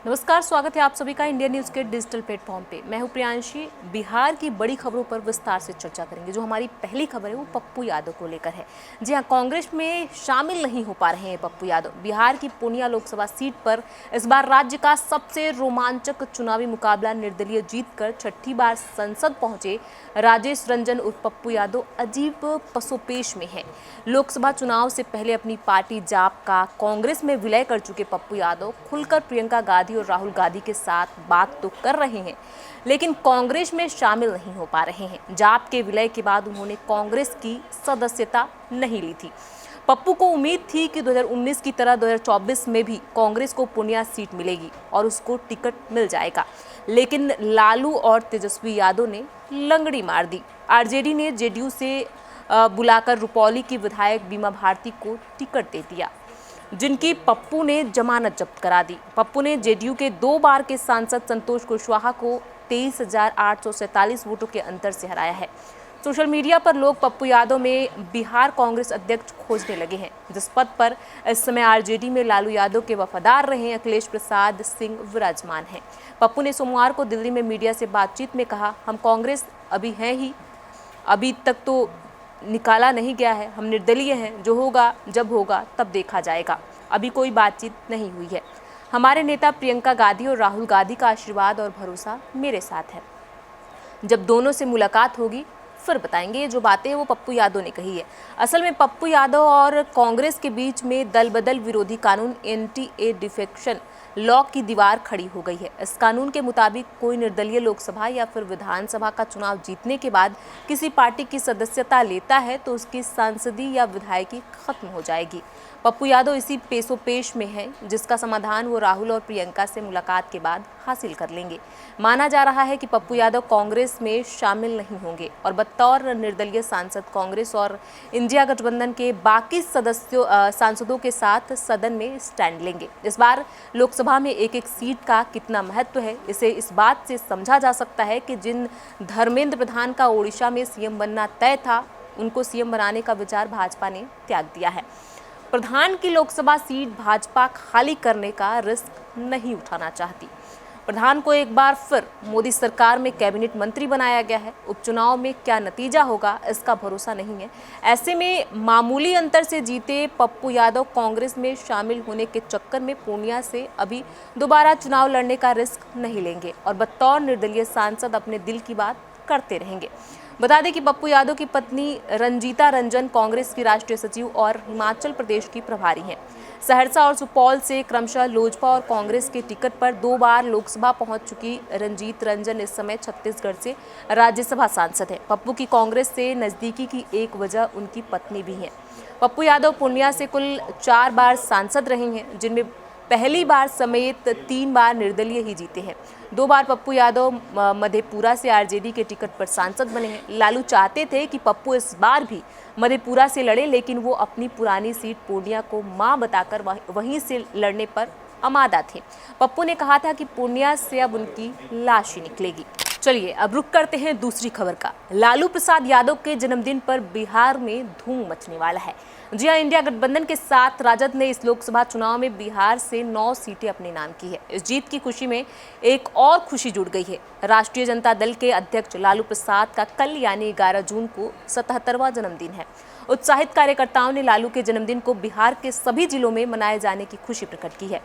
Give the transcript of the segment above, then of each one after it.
नमस्कार, स्वागत है आप सभी का इंडिया न्यूज़ के डिजिटल प्लेटफॉर्म पे। मैं हूं प्रियांशी। बिहार की बड़ी खबरों पर विस्तार से चर्चा करेंगे। जो हमारी पहली खबर है वो पप्पू यादव को लेकर है। जी हां, कांग्रेस में शामिल नहीं हो पा रहे हैं पप्पू यादव। बिहार की पूर्णिया लोकसभा सीट पर इस बार राज्य का सबसे रोमांचक चुनावी मुकाबला निर्दलीय जीतकर छठी बार संसद पहुंचे राजेश रंजन उर्फ पप्पू यादव अजीब पसोपेश में है। लोकसभा चुनाव से पहले अपनी पार्टी जाप का कांग्रेस में विलय कर चुके पप्पू यादव खुलकर प्रियंका गांधी और राहुल गांधी के साथ बात तो कर रहे हैं, लेकिन कांग्रेस में शामिल नहीं हो पा रहे हैं। जाप के विलय के बाद उन्होंने कांग्रेस की सदस्यता नहीं ली थी। पप्पू को उम्मीद थी कि 2019 की तरह 2024 में भी कांग्रेस को पूर्णिया सीट मिलेगी और उसको टिकट मिल जाएगा, लेकिन लालू और तेजस्वी यादव ने लंगड़ी मार दी। आरजेडी ने जेडीयू से बुलाकर रुपौली की विधायक बीमा भारती को टिकट दे दिया, जिनकी पप्पू ने जमानत जब्त करा दी। पप्पू ने जेडीयू के 2 बार के सांसद संतोष कुशवाहा को 23,847 वोटों के अंतर से हराया है। सोशल मीडिया पर लोग पप्पू यादव में बिहार कांग्रेस अध्यक्ष खोजने लगे हैं, जिस पद पर इस समय आरजेडी में लालू यादव के वफादार रहे अखिलेश प्रसाद सिंह विराजमान हैं। पप्पू ने सोमवार को दिल्ली में मीडिया से बातचीत में कहा, हम कांग्रेस अभी हैं ही, अभी तक तो निकाला नहीं गया है, हम निर्दलीय हैं, जो होगा जब होगा तब देखा जाएगा, अभी कोई बातचीत नहीं हुई है। हमारे नेता प्रियंका गांधी और राहुल गांधी का आशीर्वाद और भरोसा मेरे साथ है, जब दोनों से मुलाकात होगी फिर बताएंगे। ये जो बातें वो पप्पू यादव ने कही है। असल में पप्पू यादव और कांग्रेस के बीच में दल बदल विरोधी कानून एंटी डिफेक्शन लॉ की दीवार खड़ी हो गई है। इस कानून के मुताबिक कोई निर्दलीय लोकसभा या फिर विधानसभा का चुनाव जीतने के बाद किसी पार्टी की सदस्यता लेता है तो उसकी सांसदी या विधायकी खत्म हो जाएगी। पप्पू यादव इसी पेशोपेश में है, जिसका समाधान वो राहुल और प्रियंका से मुलाकात के बाद हासिल कर लेंगे। माना जा रहा है कि पप्पू यादव कांग्रेस में शामिल नहीं होंगे और बतौर निर्दलीय सांसद कांग्रेस और इंडिया गठबंधन के बाकी सांसदों के साथ सदन में स्टैंड लेंगे। इस बार लोकसभा में एक एक सीट का कितना महत्व है, इसे इस बात से समझा जा सकता है कि जिन धर्मेंद्र प्रधान का ओडिशा में सीएम बनना तय था, उनको सीएम बनाने का विचार भाजपा ने त्याग दिया है। प्रधान की लोकसभा सीट भाजपा खाली करने का रिस्क नहीं उठाना चाहती। प्रधान को एक बार फिर मोदी सरकार में कैबिनेट मंत्री बनाया गया है। उपचुनाव में क्या नतीजा होगा इसका भरोसा नहीं है। ऐसे में मामूली अंतर से जीते पप्पू यादव कांग्रेस में शामिल होने के चक्कर में पूर्णिया से अभी दोबारा चुनाव लड़ने का रिस्क नहीं लेंगे और बतौर निर्दलीय सांसद अपने दिल की बात करते रहेंगे। बता दें कि पप्पू यादव की पत्नी रंजीता रंजन कांग्रेस की राष्ट्रीय सचिव और हिमाचल प्रदेश की प्रभारी हैं। सहरसा और सुपौल से क्रमशः लोजपा और कांग्रेस के टिकट पर 2 बार लोकसभा पहुंच चुकी रंजीत रंजन इस समय छत्तीसगढ़ से राज्यसभा सांसद है। पप्पू की कांग्रेस से नजदीकी की एक वजह उनकी पत्नी भी है। पप्पू यादव पूर्णिया से कुल 4 बार सांसद रहे हैं, जिनमें पहली बार समेत 3 बार निर्दलीय ही जीते हैं। 2 बार पप्पू यादव मधेपुरा से आरजेडी के टिकट पर सांसद बने हैं। लालू चाहते थे कि पप्पू इस बार भी मधेपुरा से लड़े, लेकिन वो अपनी पुरानी सीट पूर्णिया को मां बताकर वहीं से लड़ने पर आमादा थे। पप्पू ने कहा था कि पूर्णिया से अब उनकी लाश ही निकलेगी। चलिए अब रुक करते हैं दूसरी खबर का। लालू प्रसाद यादव के जन्मदिन पर बिहार में धूम मचने वाला है। जी हां, इंडिया गठबंधन के साथ राजद ने इस लोकसभा चुनाव में बिहार से 9 सीटें अपने नाम की है। इस जीत की खुशी में एक और खुशी जुड़ गई है। राष्ट्रीय जनता दल के अध्यक्ष लालू प्रसाद का कल यानी 11 जून को 77वां जन्मदिन है। उत्साहित कार्यकर्ताओं ने लालू के जन्मदिन को बिहार के सभी जिलों में मनाए जाने की खुशी प्रकट की है।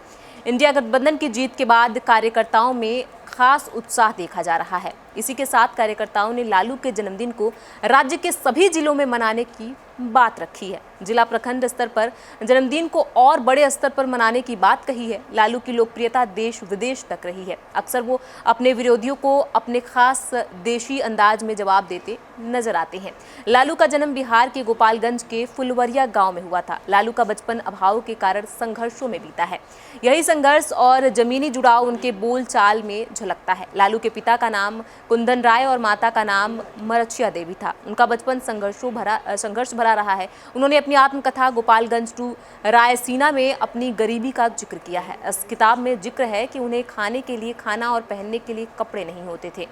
इंडिया गठबंधन की जीत के बाद कार्यकर्ताओं में खास उत्साह देखा जा रहा है। इसी के साथ कार्यकर्ताओं ने लालू के जन्मदिन को राज्य के सभी जिलों में मनाने की बात रखी है। जिला प्रखंड स्तर पर जन्मदिन को और बड़े स्तर पर मनाने की बात कही है। लालू की लोकप्रियता देश विदेश तक रही है। अक्सर वो अपने विरोधियों को अपने खास देशी अंदाज में जवाब देते नजर आते हैं। लालू का जन्म बिहार के गोपालगंज के फुलवरिया गांव में हुआ था। लालू का बचपन अभाव के कारण संघर्षों में बीता है। यही संघर्ष और जमीनी जुड़ाव उनके बोल चाल में झलकता है। लालू के पिता का नाम कुंदन राय और माता का नाम मरछिया देवी था। उनका बचपन संघर्ष भरा रहा है। उन्होंने अपनी अपनी आत्मकथा गोपालगंज टू रायसीना में अपनी गरीबी का जिक्र किया है। इस किताब में जिक्र है कि उन्हें खाने के लिए खाना और पहनने के लिए कपड़े नहीं होते थे।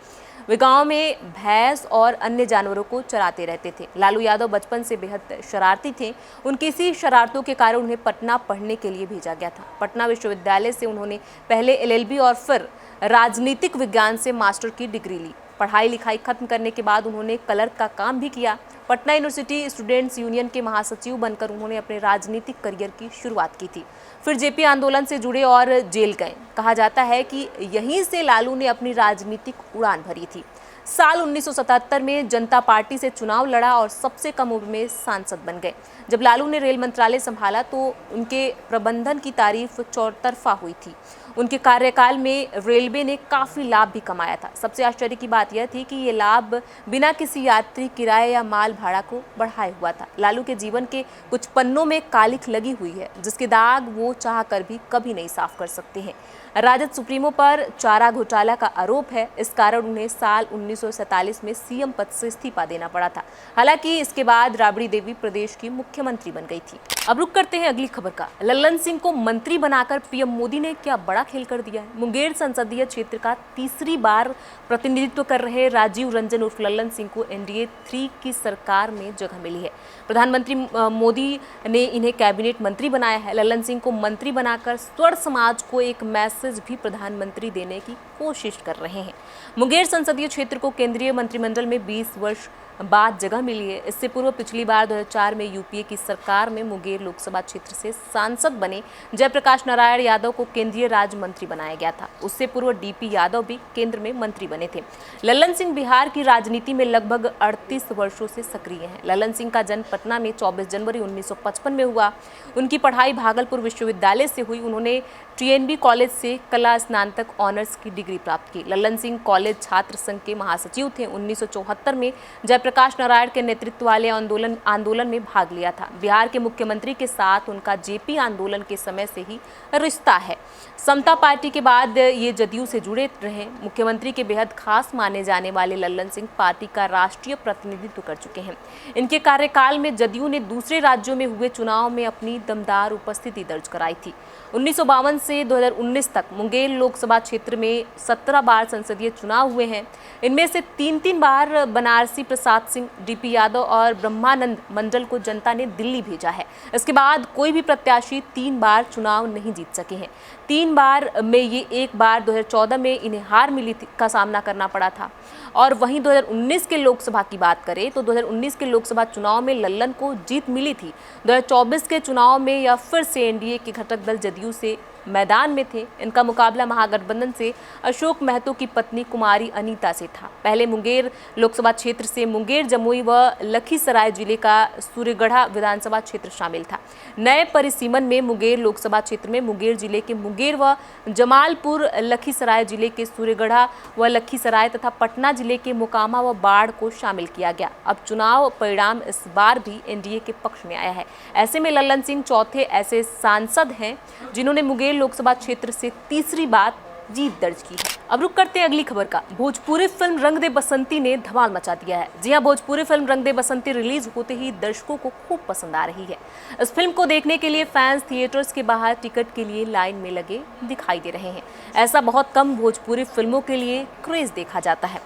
वे गांव में भैंस और अन्य जानवरों को चराते रहते थे। लालू यादव बचपन से बेहद शरारती थे। उनकी इसी शरारतों के कारण उन्हें पटना पढ़ने के लिए भेजा गया था। पटना विश्वविद्यालय से उन्होंने पहले LLB और फिर राजनीतिक विज्ञान से मास्टर की डिग्री ली। पढ़ाई लिखाई खत्म करने के बाद उन्होंने क्लर्क का काम भी किया। पटना यूनिवर्सिटी स्टूडेंट्स यूनियन के महासचिव बनकर उन्होंने अपने राजनीतिक करियर की शुरुआत की थी। फिर JP आंदोलन से जुड़े और जेल गए। कहा जाता है कि यहीं से लालू ने अपनी राजनीतिक उड़ान भरी थी। साल 1977 में जनता पार्टी से चुनाव लड़ा और सबसे कम उम्र में सांसद बन गए। जब लालू ने रेल मंत्रालय संभाला तो उनके प्रबंधन की तारीफ चौतरफा हुई थी। उनके कार्यकाल में रेलवे ने काफ़ी लाभ भी कमाया था। सबसे आश्चर्य की बात यह थी कि ये लाभ बिना किसी यात्री किराए या माल भाड़ा को बढ़ाए हुआ था। लालू के जीवन के कुछ पन्नों में कालिख लगी हुई है, जिसके दाग वो चाह कर भी कभी नहीं साफ कर सकते हैं। राजद सुप्रीमो पर चारा घोटाला का आरोप है। इस कारण उन्हें साल 1947 में CM पद से इस्तीफा देना पड़ा था। हालांकि इसके बाद राबड़ी देवी प्रदेश की मुख्यमंत्री बन गई थी। अब रुक करते हैं अगली खबर का। लल्लन सिंह को मंत्री बनाकर PM मोदी ने क्या बड़ा खेल कर दिया है। मुंगेर संसदीय क्षेत्र का तीसरी बार प्रतिनिधित्व कर रहे राजीव रंजन उर्फ लल्लन सिंह को NDA 3 की सरकार में जगह मिली है। प्रधानमंत्री मोदी ने इन्हें कैबिनेट मंत्री बनाया है। लल्लन सिंह को मंत्री बनाकर स्वर्ण समाज को एक मैसेज भी प्रधानमंत्री देने की कोशिश कर रहे हैं। मुंगेर संसदीय क्षेत्र को केंद्रीय मंत्रिमंडल में 20 वर्ष बाद जगह मिली है। इससे पूर्व पिछली बार 2004 में UPA की सरकार में मुंगेर लोकसभा क्षेत्र से सांसद बने जयप्रकाश नारायण यादव को केंद्रीय राज्य मंत्री बनाया गया था। उससे पूर्व DP यादव भी केंद्र में मंत्री बने थे। लल्लन सिंह बिहार की राजनीति में लगभग 38 वर्षों से सक्रिय हैं। लल्लन सिंह का जन्म पटना में 24 जनवरी 1955 में हुआ। उनकी पढ़ाई भागलपुर विश्वविद्यालय से हुई। उन्होंने TNB कॉलेज से कला स्नातक ऑनर्स की डिग्री प्राप्त की। लल्लन सिंह कॉलेज छात्र संघ के महासचिव थे। 1974 में जयप्रकाश नारायण के नेतृत्व वाले आंदोलन में भाग लिया था। बिहार के मुख्यमंत्री के साथ उनका JP आंदोलन के समय से ही रिश्ता है। समता पार्टी के बाद ये जदयू से जुड़े रहे। मुख्यमंत्री के बेहद खास माने जाने वाले लल्लन सिंह पार्टी का राष्ट्रीय प्रतिनिधित्व कर चुके हैं। इनके कार्यकाल में जदयू ने दूसरे राज्यों में हुए चुनाव में अपनी दमदार उपस्थिति दर्ज कराई थी। 1952 से 2019 तक मुंगेर लोकसभा क्षेत्र में 17 बार संसदीय चुनाव हुए हैं। इनमें से 3 बार बनारसी प्रसाद सिंह, DP यादव और ब्रह्मानंद मंडल को जनता ने दिल्ली भेजा है। इसके बाद कोई भी प्रत्याशी 3 बार चुनाव नहीं जीत सके हैं। 3 बार में ये एक बार 2014 में इन्हें हार मिली का सामना करना पड़ा था। और वहीं 2019 के लोकसभा की बात करें तो 2019 के लोकसभा चुनाव में लल्लन को जीत मिली थी। 2024 के चुनाव में यह फिर से NDA के घटक दल जदयू से मैदान में थे। इनका मुकाबला महागठबंधन से अशोक महतो की पत्नी कुमारी अनीता से था। पहले मुंगेर लोकसभा क्षेत्र से मुंगेर, जमुई व लखीसराय जिले का सूर्यगढ़ा विधानसभा क्षेत्र शामिल था। नए परिसीमन में मुंगेर लोकसभा क्षेत्र में मुंगेर जिले के मुंगेर व जमालपुर, लखीसराय जिले के सूर्यगढ़ा व लखीसराय तथा पटना जिले के मोकामा व बाढ़ को शामिल किया गया। अब चुनाव परिणाम इस बार भी NDA के पक्ष में आया है। ऐसे में लल्लन सिंह चौथे ऐसे सांसद हैं जिन्होंने मुंगेर लोकसभा क्षेत्र से तीसरी बार जीत दर्ज की है। अब रुक करते हैं अगली खबर का। भोजपुरी फिल्म रंग दे बसंती ने धमाल मचा दिया है। जी हां, भोजपुरी फिल्म रंग दे बसंती रिलीज होते ही दर्शकों को खूब पसंद आ रही है। इस फिल्म को देखने के लिए फैंस थिएटर्स के बाहर टिकट के लिए लाइन में लगे दिखाई दे रहे हैं। ऐसा बहुत कम भोजपुरी फिल्मों के लिए क्रेज देखा जाता है।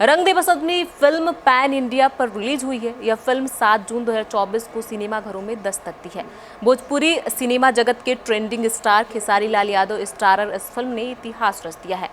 रंग दे बसंती फिल्म पैन इंडिया पर रिलीज हुई है। यह फिल्म 7 जून 2024 को सिनेमाघरों में दस्तक दी है। भोजपुरी सिनेमा जगत के trending star Khesari Lal Yadav starrer इस फिल्म ने इतिहास रच दिया है।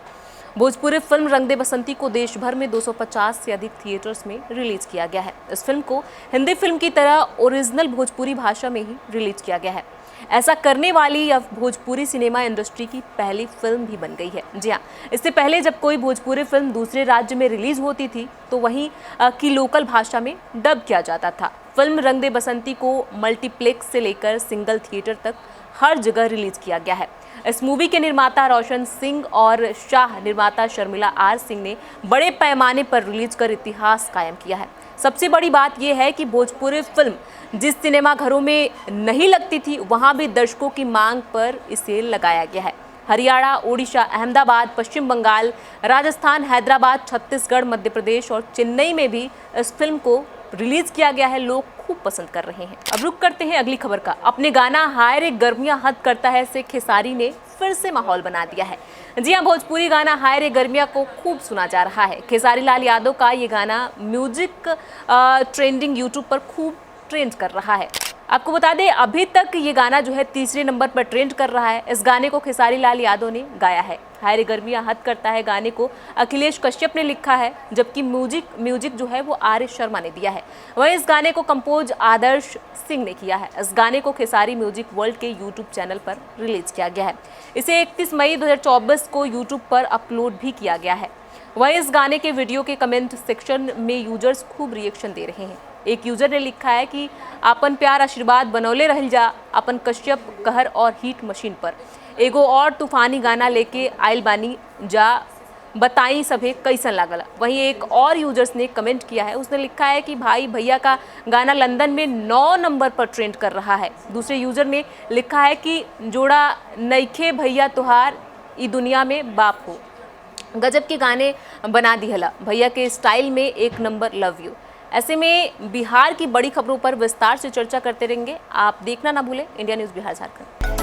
भोजपुरी फिल्म रंग दे बसंती को देश भर में 250 से अधिक थिएटर्स में रिलीज किया गया है। इस फिल्म को हिंदी फिल्म की तरह ओरिजिनल भोजपुरी भाषा में ही रिलीज किया गया है। ऐसा करने वाली यह भोजपुरी सिनेमा इंडस्ट्री की पहली फिल्म भी बन गई है। जी हाँ, इससे पहले जब कोई भोजपुरी फिल्म दूसरे राज्य में रिलीज होती थी तो वहीं की लोकल भाषा में डब किया जाता था। फिल्म रंग दे बसंती को मल्टीप्लेक्स से लेकर सिंगल थिएटर तक हर जगह रिलीज किया गया है। इस मूवी के निर्माता रोशन सिंह और शाह निर्माता शर्मिला आर सिंह ने बड़े पैमाने पर रिलीज कर इतिहास कायम किया है। सबसे बड़ी बात यह है कि भोजपुरी फिल्म जिस सिनेमाघरों में नहीं लगती थी वहां भी दर्शकों की मांग पर इसे लगाया गया है। हरियाणा, ओडिशा, अहमदाबाद, पश्चिम बंगाल, राजस्थान, हैदराबाद, छत्तीसगढ़, मध्य प्रदेश और चेन्नई में भी इस फिल्म को रिलीज किया गया है। लोग खूब पसंद कर रहे हैं। अब रुक करते हैं अगली खबर का। अपने गाना हाय रे गर्मियां हद करता है से खेसारी ने फिर से माहौल बना दिया है। जी हां, भोजपुरी गाना हाय रे गर्मियां को खूब सुना जा रहा है। खेसारी लाल यादव का ये गाना म्यूजिक ट्रेंडिंग यूट्यूब पर खूब ट्रेंड कर रहा है। आपको बता दें, अभी तक ये गाना जो है तीसरे नंबर पर ट्रेंड कर रहा है। इस गाने को खेसारी लाल यादव ने गाया है। हाय रे गर्मियां हद करता है गाने को अखिलेश कश्यप ने लिखा है, जबकि म्यूजिक जो है वो आर एस शर्मा ने दिया है। वहीं इस गाने को कंपोज आदर्श सिंह ने किया है। इस गाने को खेसारी म्यूजिक वर्ल्ड के यूट्यूब चैनल पर रिलीज किया गया है। इसे 31 मई 2024 को यूट्यूब पर अपलोड भी किया गया है। वहीं इस गाने के वीडियो के कमेंट सेक्शन में यूजर्स खूब रिएक्शन दे रहे हैं। एक यूजर ने लिखा है कि अपन प्यार आशीर्वाद बनौले रह जा अपन कश्यप कहर और हीट मशीन पर एगो और तूफानी गाना लेके आइल बानी जा बताई सभे कैसन लागल। वहीं एक और यूजर्स ने कमेंट किया है, उसने लिखा है कि भाई भैया का गाना लंदन में 9 नंबर पर ट्रेंड कर रहा है। दूसरे यूजर ने लिखा है कि जोड़ा नईखे भैया तुहार ई दुनिया में बाप हो, गजब के गाने बना दिहला भैया के स्टाइल में, 1 नंबर, लव यू। ऐसे में बिहार की बड़ी खबरों पर विस्तार से चर्चा करते रहेंगे। आप देखना ना भूलें इंडिया न्यूज़ बिहार झारखंड।